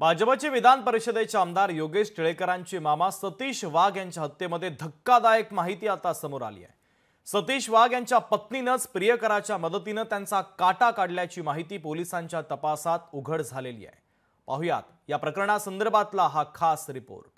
भाजपचे विधान परिषदेचे आमदार योगेश टिळेकरांचे मामा सतीश वाघ यांच्या हत्येमध्ये धक्कादायक माहिती आता समोर आली आहे। सतीश वाघ यांच्या पत्नीनेच प्रियकराच्या मदतीने त्यांचा काटा काढल्याची माहिती पोलिसांच्या तपासात उघड झालेली आहे। पाहुयात या प्रकरणासंदर्भातला हा खास रिपोर्ट।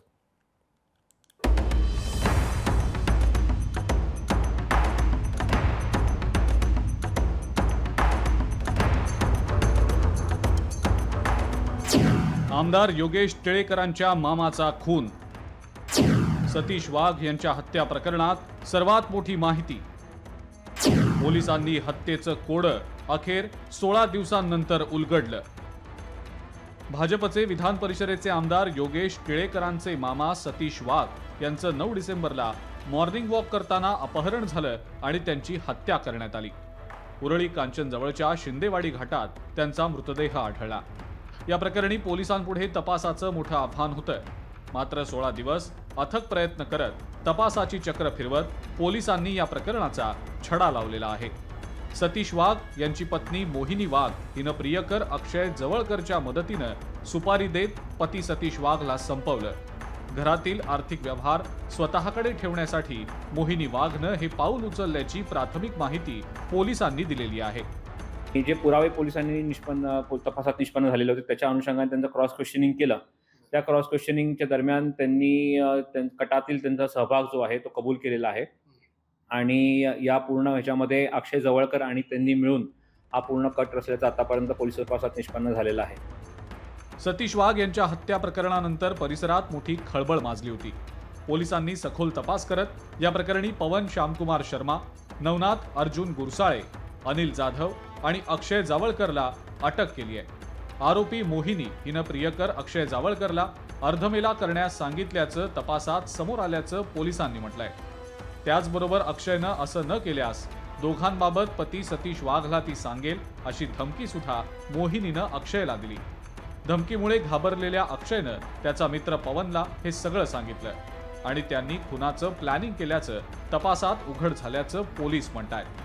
आमदार योगेश टिळेकरांच्या मामाचा खून। सतीश वाघ यांच्या हत्या प्रकरणात सर्वात मोठी माहिती। पोलिसांनी हत्येचं कोडं अखेर 16 दिवसांनंतर उलगडलं। भाजपचे विधान परिषदेचे आमदार योगेश टिळेकरांचे मामा सतीश वाघ यांचं 9 डिसेंबरला मॉर्निंग वॉक करताना अपहरण झालं आणि त्यांची हत्या करण्यात आली। उरळी कांचन जवळच्या शिंदेवाडी घाटात त्यांचा मृतदेह आढळला। या प्रकरणी पोलिसांपुढे तपासाचं मोठं आव्हान होतं। मात्र 16 दिवस अथक प्रयत्न करत तपासाची चक्र फिरवत पोलिसांनी या प्रकरणाचा छडा लावलेला आहे। सतीश वाघ यांची पत्नी मोहिनी वाघ हिनं प्रियकर अक्षय जवळकरच्या मदतीनं सुपारी देत पती सतीश वाघला संपवलं। घरातील आर्थिक व्यवहार स्वतःकडे ठेवण्यासाठी मोहिनी वाघनं हे पाऊल उचलल्याची प्राथमिक माहिती पोलिसांनी दिलेली आहे। जे पुरावे पोलिसांनी तपासात निष्पन्न झालेले होते त्याच्या अनुषंगाने त्यांचं क्रॉस क्वेश्चनिंग केलं। त्या क्रॉस क्वेश्चनिंगच्या दरम्यान त्यांनी कटातील त्यांचा सहभाग जो आहे तो कबूल केलेला आहे आणि या पूर्ण ह्याच्यामध्ये अक्षय जवळकर आणि त्यांनी मिळून हा पूर्ण कट रचल्याचा आतापर्यंत पोलीस तपासात निष्पन्न झालेला आहे। सतीश वाघ यांच्या हत्या प्रकरणानंतर परिसरात मोठी खळबळ माजली होती। पोलिसांनी सखोल तपास करत या प्रकरणी पवन श्यामकुमार शर्मा, नवनाथ अर्जुन गुरसाळे, अनिल जाधव आणि अक्षय जावळकरला अटक केली आहे। आरोपी मोहिनी हिनं प्रियकर अक्षय जावळकरला अर्धमेला करण्यास सांगितल्याचं तपासात समोर आल्याचं पोलिसांनी म्हटलंय। त्याचबरोबर अक्षयनं असं न केल्यास दोघांबाबत पती सतीश वाघला ती सांगेल अशी धमकी सुद्धा मोहिनीनं अक्षयला दिली। धमकीमुळे घाबरलेल्या अक्षयनं त्याचा मित्र पवनला हे सगळं सांगितलं आणि त्यांनी खुनाचं प्लॅनिंग केल्याचं तपासात उघड झाल्याचं पोलीस म्हणतायत।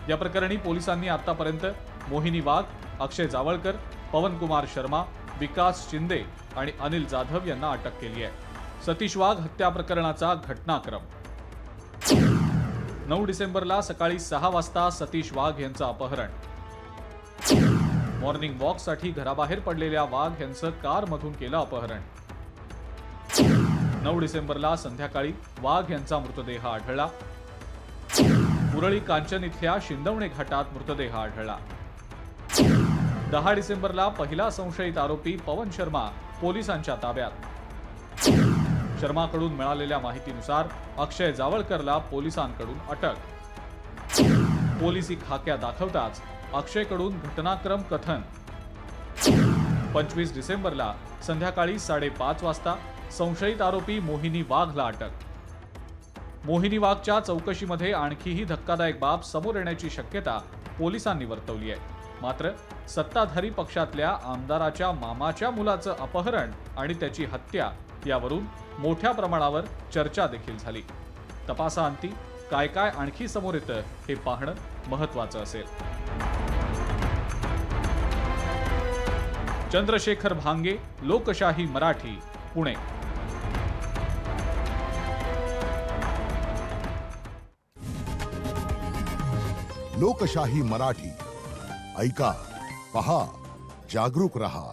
या प्रकरणी पोलिसांनी आतापर्यंत मोहिनी वाघ, अक्षय जावळकर, पवन कुमार शर्मा, विकास शिंदे आणि अनिल जाधव यांना अटक केली आहे। सतीश वाघ हत्या प्रकरणाचा घटनाक्रम 9 डिसेंबरला सकाळी 6 वाजता सतीश वाघ यांचं अपहरण। मॉर्निंग वॉकसाठी घराबाहेर पडलेल्या वाघ यांचं कारमधून केलं अपहरण। 9 डिसेंबरला संध्याकाळी वाघ यांचा मृतदेह आढळला। उरळी कांचन इथल्या शिंदवणे घाटात मृतदेह आढळला। 10 डिसेंबरला पहिला संशयित आरोपी पवन शर्मा पोलिसांच्या ताब्यात। शर्माकडून मिळालेल्या माहितीनुसार अक्षय जावळकरला पोलिसांकडून अटक। पोलिसी खाक्या दाखवताच अक्षयकडून घटनाक्रम कथन। 25 डिसेंबरला संध्याकाळी 5:30 वाजता संशयित आरोपी मोहिनी वाघला अटक। मोहिनी वाघच्या चौकशीमध्ये आणखीही धक्कादायक बाब समोर येण्याची शक्यता पोलिसांनी वर्तवली आहे। मात्र सत्ताधारी पक्षातल्या आमदाराच्या मामाच्या मुलाचं अपहरण आणि त्याची हत्या यावरून मोठ्या प्रमाणावर चर्चा देखील झाली। तपासाअंती काय काय आणखी समोर येतं हे पाहणं महत्त्वाचं असेल। चंद्रशेखर भांगे, लोकशाही मराठी, पुणे। लोकशाही मराठी ऐका, पहा, जागरूक रहा।